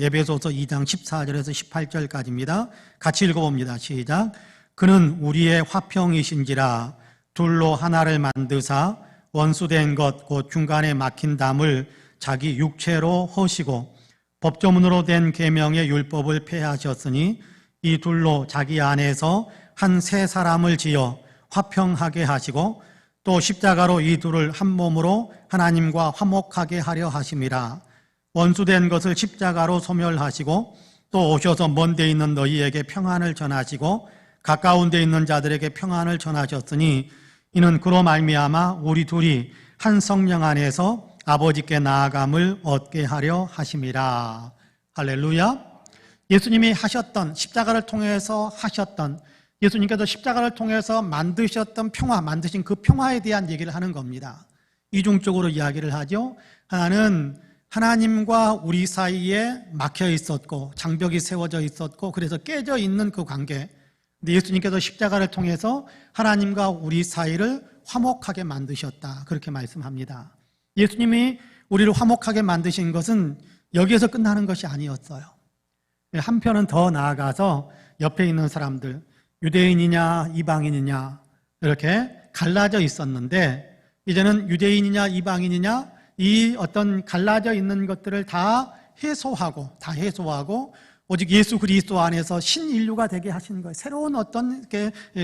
에베소서 2장 14절에서 18절까지입니다. 같이 읽어봅니다. 시작. 그는 우리의 화평이신지라 둘로 하나를 만드사 원수된 것 곧 중간에 막힌 담을 자기 육체로 허시고 법조문으로 된 계명의 율법을 폐하셨으니 이 둘로 자기 안에서 한 새 사람을 지어 화평하게 하시고 또 십자가로 이 둘을 한 몸으로 하나님과 화목하게 하려 하심이라. 원수된 것을 십자가로 소멸하시고 또 오셔서 먼 데 있는 너희에게 평안을 전하시고 가까운 데 있는 자들에게 평안을 전하셨으니 이는 그로 말미암아 우리 둘이 한 성령 안에서 아버지께 나아감을 얻게 하려 하심이라. 할렐루야. 예수님이 하셨던, 십자가를 통해서 하셨던, 예수님께서 십자가를 통해서 만드셨던 평화, 만드신 그 평화에 대한 얘기를 하는 겁니다. 이중적으로 이야기를 하죠. 하나는 하나님과 우리 사이에 막혀 있었고 장벽이 세워져 있었고 그래서 깨져 있는 그 관계. 근데 예수님께서 십자가를 통해서 하나님과 우리 사이를 화목하게 만드셨다. 그렇게 말씀합니다. 예수님이 우리를 화목하게 만드신 것은 여기에서 끝나는 것이 아니었어요. 한편은 더 나아가서 옆에 있는 사람들, 유대인이냐 이방인이냐 이렇게 갈라져 있었는데 이제는 유대인이냐 이방인이냐 이 어떤 갈라져 있는 것들을 다 해소하고 오직 예수 그리스도 안에서 신인류가 되게 하신 거예요. 새로운 어떤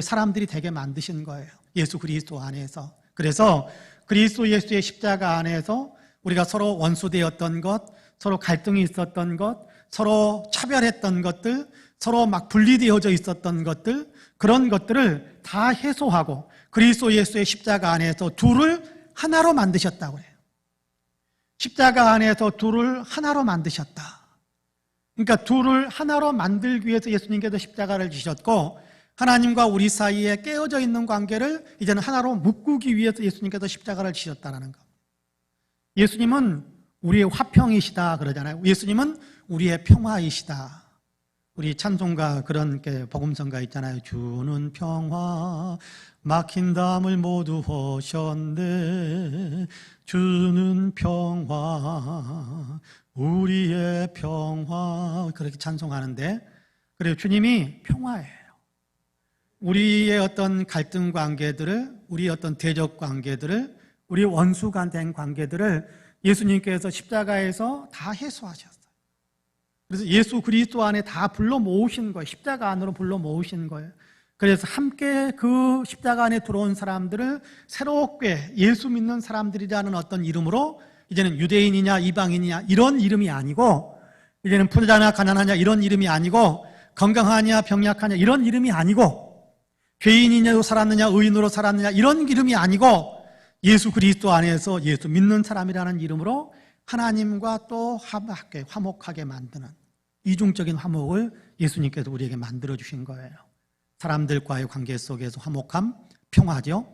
사람들이 되게 만드신 거예요. 예수 그리스도 안에서. 그래서 그리스도 예수의 십자가 안에서 우리가 서로 원수되었던 것, 서로 갈등이 있었던 것, 서로 차별했던 것들, 서로 막 분리되어져 있었던 것들, 그런 것들을 다 해소하고 그리스도 예수의 십자가 안에서 둘을 하나로 만드셨다고 해요. 십자가 안에서 둘을 하나로 만드셨다. 그러니까 둘을 하나로 만들기 위해서 예수님께서 십자가를 지셨고 하나님과 우리 사이에 깨어져 있는 관계를 이제는 하나로 묶기 위해서 예수님께서 십자가를 지셨다는 것. 예수님은 우리의 화평이시다 그러잖아요. 예수님은 우리의 평화이시다. 우리 찬송가 그런 복음성가 있잖아요. 주는 평화 막힌 담을 모두 허셨네. 주는 평화 우리의 평화 그렇게 찬송하는데 그래요. 주님이 평화예요. 우리의 어떤 갈등 관계들을 우리의 어떤 대적 관계들을 우리 원수가 된 관계들을 예수님께서 십자가에서 다 해소하셨어요. 그래서 예수 그리스도 안에 다 불러 모으신 거예요. 십자가 안으로 불러 모으신 거예요. 그래서 함께 그 십자가 안에 들어온 사람들을 새롭게 예수 믿는 사람들이라는 어떤 이름으로 이제는 유대인이냐 이방인이냐 이런 이름이 아니고 이제는 부자냐 가난하냐 이런 이름이 아니고 건강하냐 병약하냐 이런 이름이 아니고 죄인이냐로 살았느냐 의인으로 살았느냐 이런 이름이 아니고 예수 그리스도 안에서 예수 믿는 사람이라는 이름으로 하나님과 또 화목하게 만드는 이중적인 화목을 예수님께서 우리에게 만들어 주신 거예요. 사람들과의 관계 속에서 화목함, 평화죠.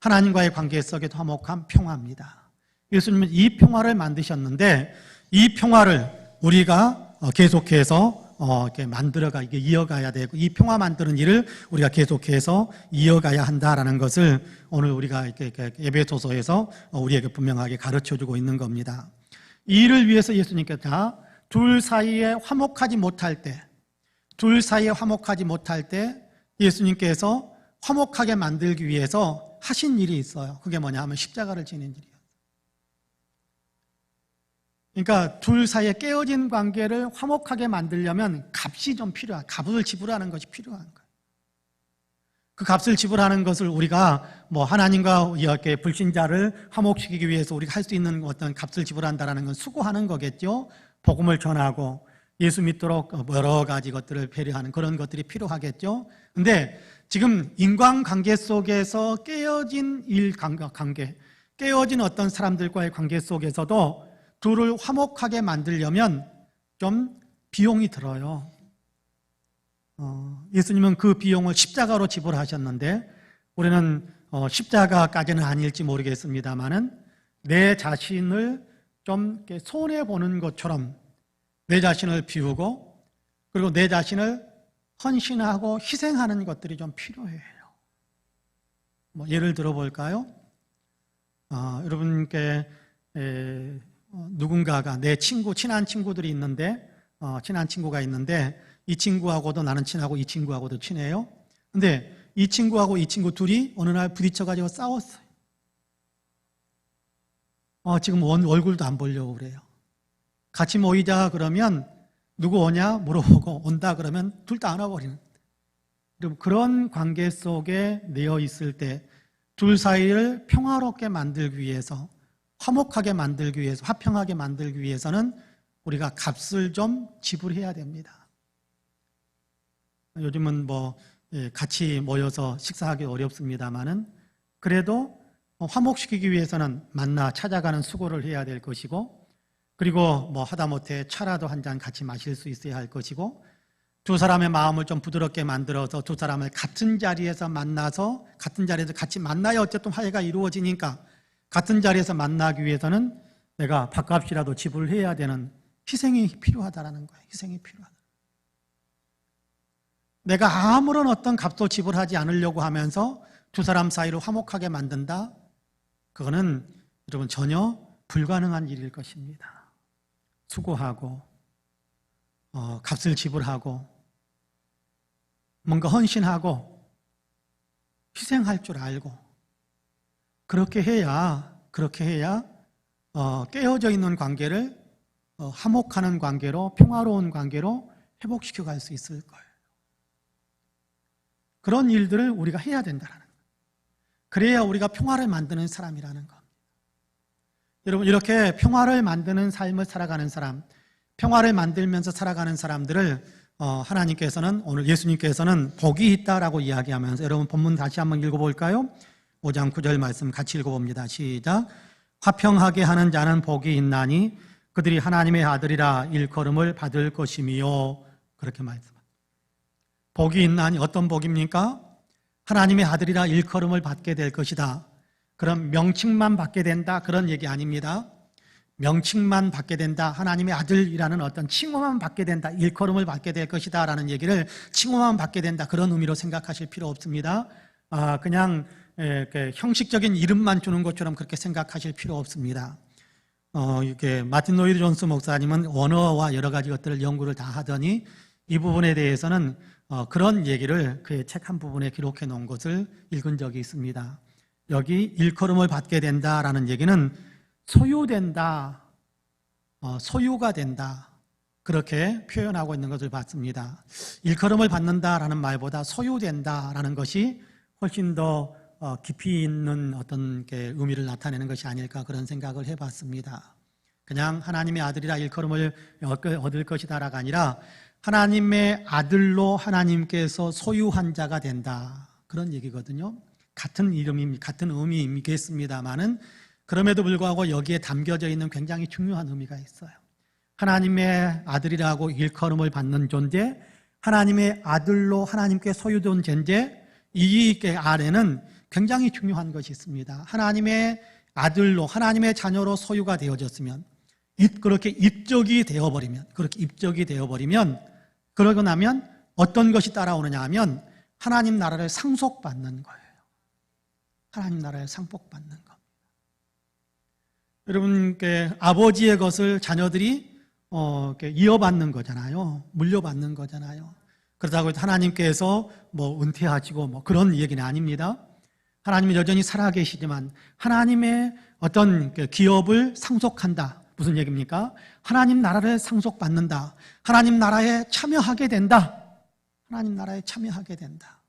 하나님과의 관계 속에도 화목함, 평화입니다. 예수님은 이 평화를 만드셨는데 이 평화를 우리가 계속해서 이렇게 만들어가 이게 이어가야 되고 이 평화 만드는 일을 우리가 계속해서 이어가야 한다라는 것을 오늘 우리가 이렇게 에베소서에서 우리에게 분명하게 가르쳐주고 있는 겁니다. 이 일을 위해서 예수님께서 둘 사이에 화목하지 못할 때, 예수님께서 화목하게 만들기 위해서 하신 일이 있어요. 그게 뭐냐 하면 십자가를 지는 일이에요. 그러니까 둘 사이에 깨어진 관계를 화목하게 만들려면 값이 좀 필요한, 값을 지불하는 것이 필요한 거예요. 그 값을 지불하는 것을 우리가 하나님과 이렇게 불신자를 화목시키기 위해서 우리가 할 수 있는 어떤 값을 지불한다는 건 수고하는 거겠죠. 복음을 전하고 예수 믿도록 여러 가지 것들을 배려하는 그런 것들이 필요하겠죠. 근데 지금 인간관계 속에서 깨어진 관계, 깨어진 어떤 사람들과의 관계 속에서도 둘을 화목하게 만들려면 좀 비용이 들어요. 예수님은 그 비용을 십자가로 지불하셨는데 우리는 십자가까지는 아닐지 모르겠습니다만은 내 자신을 좀 손해보는 것처럼 내 자신을 비우고 그리고 내 자신을 헌신하고 희생하는 것들이 좀 필요해요. 예를 들어볼까요? 여러분께 누군가가 내 친구, 친한 친구들이 있는데 친한 친구가 있는데 이 친구하고도 나는 친하고 이 친구하고도 친해요. 근데 이 친구하고 이 친구 둘이 어느 날 부딪혀가지고 싸웠어요. 지금 얼굴도 안 보려고 그래요. 같이 모이자 그러면 누구 오냐 물어보고 온다 그러면 둘 다 안 와버리는. 그런 관계 속에 내어 있을 때 둘 사이를 평화롭게 만들기 위해서 화목하게 만들기 위해서 화평하게 만들기 위해서는 우리가 값을 좀 지불해야 됩니다. 요즘은 같이 모여서 식사하기 어렵습니다만은 그래도 화목시키기 위해서는 만나 찾아가는 수고를 해야 될 것이고, 그리고 하다못해 차라도 한 잔 같이 마실 수 있어야 할 것이고, 두 사람의 마음을 좀 부드럽게 만들어서 두 사람을 같은 자리에서 만나서 같은 자리에서 같이 만나야 어쨌든 화해가 이루어지니까, 같은 자리에서 만나기 위해서는 내가 밥값이라도 지불해야 되는 희생이 필요하다라는 거예요. 희생이 필요하다. 내가 아무런 어떤 값도 지불하지 않으려고 하면서 두 사람 사이를 화목하게 만든다? 그거는 여러분 전혀 불가능한 일일 것입니다. 수고하고 값을 지불하고 뭔가 헌신하고 희생할 줄 알고 그렇게 해야 깨어져 있는 관계를 화목하는 관계로, 평화로운 관계로 회복시켜 갈 수 있을 거예요. 그런 일들을 우리가 해야 된다는 거예요. 그래야 우리가 평화를 만드는 사람이라는 겁니다. 여러분, 이렇게 평화를 만드는 삶을 살아가는 사람, 평화를 만들면서 살아가는 사람들을 하나님께서는, 오늘 예수님께서는 복이 있다라고 이야기하면서, 여러분 본문 다시 한번 읽어볼까요? 5장 9절 말씀 같이 읽어봅니다. 시작. 화평하게 하는 자는 복이 있나니 그들이 하나님의 아들이라 일컬음을 받을 것이미요. 그렇게 말씀합니다. 복이 있나니 어떤 복입니까? 하나님의 아들이라 일컬음을 받게 될 것이다. 그럼 명칭만 받게 된다, 그런 얘기 아닙니다. 명칭만 받게 된다, 하나님의 아들이라는 어떤 칭호만 받게 된다, 일컬음을 받게 될 것이다 라는 얘기를 칭호만 받게 된다, 그런 의미로 생각하실 필요 없습니다. 그냥 형식적인 이름만 주는 것처럼 그렇게 생각하실 필요 없습니다. 이렇게 마틴 로이드 존스 목사님은 언어와 여러 가지 것들을 연구를 다 하더니 이 부분에 대해서는 그런 얘기를 그의 책 한 부분에 기록해 놓은 것을 읽은 적이 있습니다. 여기 일컬음을 받게 된다라는 얘기는 소유된다, 소유가 된다, 그렇게 표현하고 있는 것을 봤습니다. 일컬음을 받는다라는 말보다 소유된다라는 것이 훨씬 더 깊이 있는 어떤 의미를 나타내는 것이 아닐까, 그런 생각을 해봤습니다. 그냥 하나님의 아들이라 일컬음을 얻을 것이다라가 아니라 하나님의 아들로 하나님께서 소유한 자가 된다, 그런 얘기거든요. 같은 이름입니다. 같은 의미이겠습니다만은 그럼에도 불구하고 여기에 담겨져 있는 굉장히 중요한 의미가 있어요. 하나님의 아들이라고 일컬음을 받는 존재, 하나님의 아들로 하나님께 소유된 존재, 이 안에는 굉장히 중요한 것이 있습니다. 하나님의 아들로, 하나님의 자녀로 소유가 되어졌으면, 그렇게 입적이 되어버리면, 그러고 나면 어떤 것이 따라오느냐 하면 하나님 나라를 상속받는 거예요. 하나님 나라를 상속받는 겁니다. 여러분, 아버지의 것을 자녀들이 이어받는 거잖아요. 물려받는 거잖아요. 그렇다고 해서 하나님께서 은퇴하시고 그런 얘기는 아닙니다. 하나님은 여전히 살아계시지만 하나님의 어떤 기업을 상속한다. 무슨 얘기입니까? 하나님 나라를 상속받는다. 하나님 나라에 참여하게 된다. 하나님 나라에 참여하게 된다.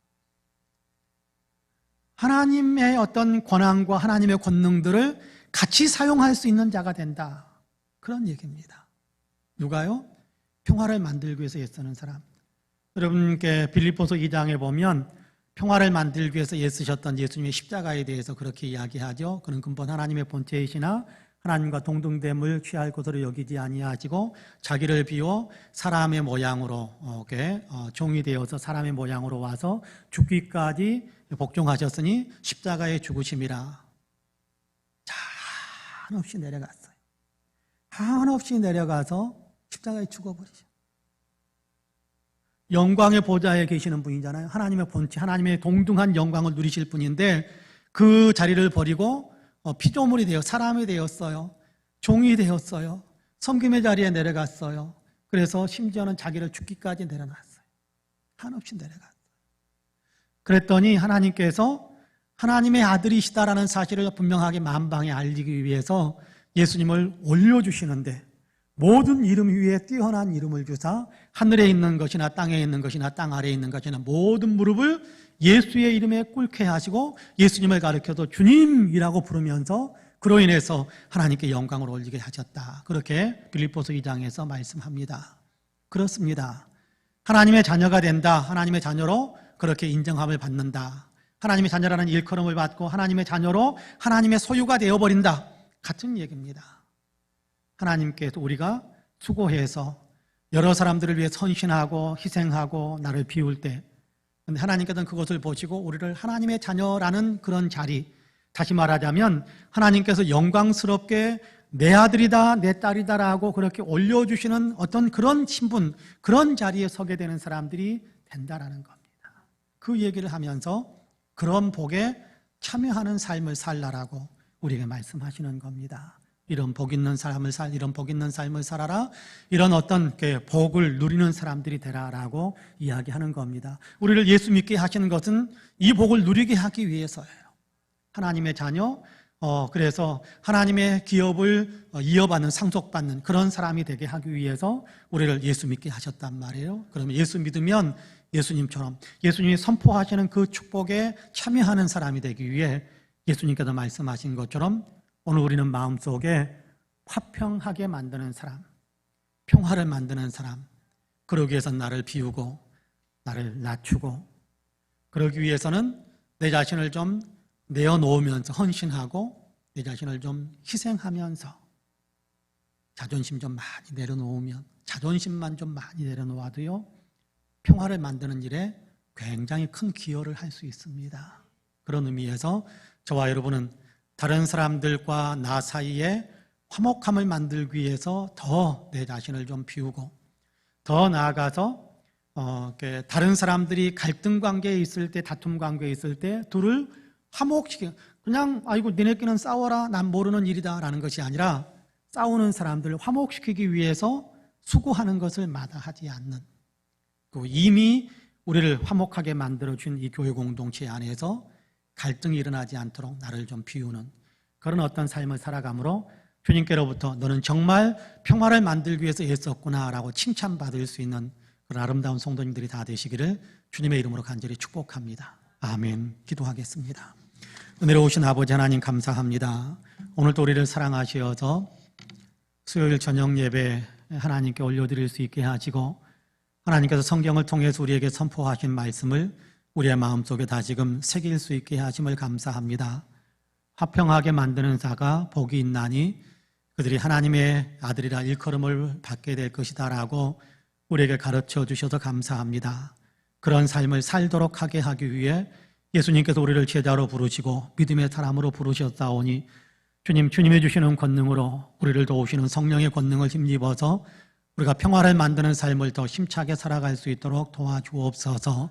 하나님의 어떤 권한과 하나님의 권능들을 같이 사용할 수 있는 자가 된다, 그런 얘기입니다. 누가요? 평화를 만들기 위해서 애쓰는 사람. 여러분께 빌립보서 2장에 보면 평화를 만들기 위해서 애쓰셨던 예수님의 십자가에 대해서 그렇게 이야기하죠. 그는 근본 하나님의 본체이시나 하나님과 동등됨을 취할 것으로 여기지 아니하시고 자기를 비워 사람의 모양으로 종이 되어서 사람의 모양으로 와서 죽기까지 복종하셨으니 십자가에 죽으심이라. 한없이 내려갔어요. 한없이 내려가서 십자가에 죽어버리죠. 영광의 보좌에 계시는 분이잖아요. 하나님의 본체, 하나님의 동등한 영광을 누리실 분인데 그 자리를 버리고 피조물이 되어 사람이 되었어요. 종이 되었어요. 섬김의 자리에 내려갔어요. 그래서 심지어는 자기를 죽기까지 내려놨어요. 한없이 내려갔어요. 그랬더니 하나님께서 하나님의 아들이시다라는 사실을 분명하게 만방에 알리기 위해서 예수님을 올려주시는데, 모든 이름 위에 뛰어난 이름을 주사 하늘에 있는 것이나 땅에 있는 것이나 땅 아래에 있는 것이나 모든 무릎을 예수의 이름에 꿇게 하시고 예수님을 가리켜서 주님이라고 부르면서 그로 인해서 하나님께 영광을 올리게 하셨다. 그렇게 빌립보서 2장에서 말씀합니다. 그렇습니다. 하나님의 자녀가 된다, 하나님의 자녀로 그렇게 인정함을 받는다, 하나님의 자녀라는 일컬음을 받고 하나님의 자녀로 하나님의 소유가 되어버린다. 같은 얘기입니다. 하나님께서 우리가 수고해서 여러 사람들을 위해 헌신하고 희생하고 나를 비울 때, 근데 하나님께서는 그것을 보시고 우리를 하나님의 자녀라는 그런 자리, 다시 말하자면 하나님께서 영광스럽게 내 아들이다 내 딸이다라고 그렇게 올려주시는 어떤 그런 신분, 그런 자리에 서게 되는 사람들이 된다라는 겁니다. 그 얘기를 하면서 그런 복에 참여하는 삶을 살라라고 우리에게 말씀하시는 겁니다. 이런 복 있는 이런 복 있는 삶을 살아라. 이런 어떤 복을 누리는 사람들이 되라라고 이야기하는 겁니다. 우리를 예수 믿게 하시는 것은 이 복을 누리게 하기 위해서예요. 하나님의 자녀, 그래서 하나님의 기업을 이어받는, 상속받는 그런 사람이 되게 하기 위해서 우리를 예수 믿게 하셨단 말이에요. 그러면 예수 믿으면 예수님처럼 예수님이 선포하시는 그 축복에 참여하는 사람이 되기 위해 예수님께서 말씀하신 것처럼 오늘 우리는 마음속에 화평하게 만드는 사람, 평화를 만드는 사람, 그러기 위해서는 나를 비우고 나를 낮추고, 그러기 위해서는 내 자신을 좀 내어놓으면서 헌신하고 내 자신을 좀 희생하면서 자존심 좀 많이 내려놓으면, 자존심만 좀 많이 내려놓아도요 평화를 만드는 일에 굉장히 큰 기여를 할 수 있습니다. 그런 의미에서 저와 여러분은 다른 사람들과 나 사이에 화목함을 만들기 위해서 더 내 자신을 좀 비우고, 더 나아가서 다른 사람들이 갈등 관계에 있을 때, 다툼 관계에 있을 때 둘을 화목시켜, 그냥 아이고 니네끼는 싸워라 난 모르는 일이다 라는 것이 아니라 싸우는 사람들을 화목시키기 위해서 수고하는 것을 마다하지 않는, 그 이미 우리를 화목하게 만들어준 이 교회 공동체 안에서 갈등이 일어나지 않도록 나를 좀 비우는 그런 어떤 삶을 살아감으로 주님께로부터 너는 정말 평화를 만들기 위해서 애썼구나 라고 칭찬받을 수 있는 그런 아름다운 성도님들이 다 되시기를 주님의 이름으로 간절히 축복합니다. 아멘. 기도하겠습니다. 은혜로우신 아버지 하나님 감사합니다. 오늘도 우리를 사랑하시어서 수요일 저녁 예배 하나님께 올려드릴 수 있게 하시고, 하나님께서 성경을 통해서 우리에게 선포하신 말씀을 우리의 마음속에 다시금 새길 수 있게 하심을 감사합니다. 화평하게 만드는 자가 복이 있나니 그들이 하나님의 아들이라 일컬음을 받게 될 것이다 라고 우리에게 가르쳐 주셔서 감사합니다. 그런 삶을 살도록 하게 하기 위해 예수님께서 우리를 제자로 부르시고 믿음의 사람으로 부르셨사오니 주님이 주시는 권능으로 우리를 도우시는 성령의 권능을 힘입어서 우리가 평화를 만드는 삶을 더 힘차게 살아갈 수 있도록 도와주옵소서.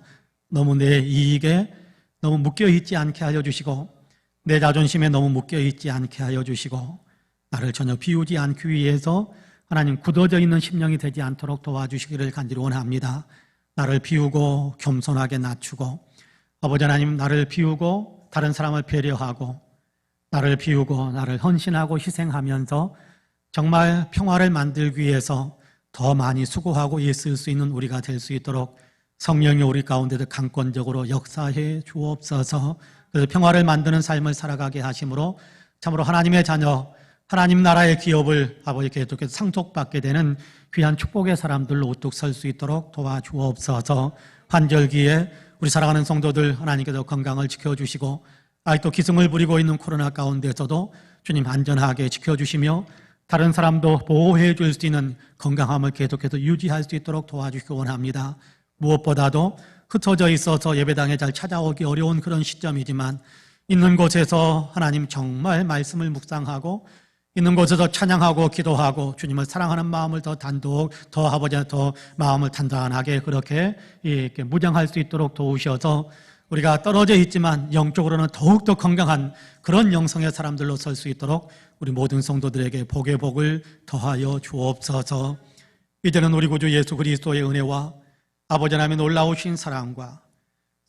너무 내 이익에 너무 묶여있지 않게 하여 주시고, 내 자존심에 너무 묶여있지 않게 하여 주시고, 나를 전혀 비우지 않기 위해서 하나님 굳어져 있는 심령이 되지 않도록 도와주시기를 간절히 원합니다. 나를 비우고 겸손하게 낮추고, 아버지 하나님 나를 비우고 다른 사람을 배려하고, 나를 비우고 나를 헌신하고 희생하면서 정말 평화를 만들기 위해서 더 많이 수고하고 애쓸 수 있는 우리가 될 수 있도록 성령이 우리 가운데도 강권적으로 역사해 주옵소서. 그래서 평화를 만드는 삶을 살아가게 하심으로 참으로 하나님의 자녀, 하나님 나라의 기업을 아버지께 계속해서 상속받게 되는 귀한 축복의 사람들로 우뚝 설 수 있도록 도와주옵소서. 환절기에 우리 사랑하는 성도들 하나님께서 건강을 지켜주시고, 아직도 기승을 부리고 있는 코로나 가운데서도 주님 안전하게 지켜주시며 다른 사람도 보호해 줄 수 있는 건강함을 계속해서 유지할 수 있도록 도와주시기 원합니다. 무엇보다도 흩어져 있어서 예배당에 잘 찾아오기 어려운 그런 시점이지만 있는 곳에서 하나님 정말 말씀을 묵상하고 있는 곳에서 찬양하고 기도하고 주님을 사랑하는 마음을 더 아버지 더 마음을 단단하게 그렇게 이렇게 무장할 수 있도록 도우셔서 우리가 떨어져 있지만 영적으로는 더욱더 건강한 그런 영성의 사람들로 설 수 있도록 우리 모든 성도들에게 복의 복을 더하여 주옵소서. 이제는 우리 구주 예수 그리스도의 은혜와 아버지 하나님의 놀라우신 사랑과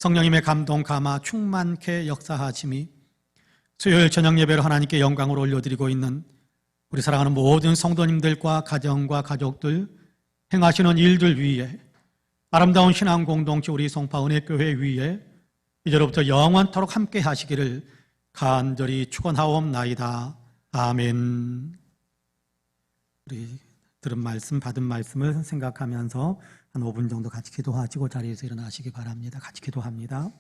성령님의 감동 감화 충만케 역사하심이 수요일 저녁 예배로 하나님께 영광을 올려드리고 있는 우리 사랑하는 모든 성도님들과 가정과 가족들, 행하시는 일들 위에 아름다운 신앙 공동체 우리 송파 은혜교회 위에 이제로부터 영원토록 함께 하시기를 간절히 축원하옵나이다. 아멘. 우리 들은 말씀, 받은 말씀을 생각하면서 한 5분 정도 같이 기도하시고 자리에서 일어나시기 바랍니다. 같이 기도합니다.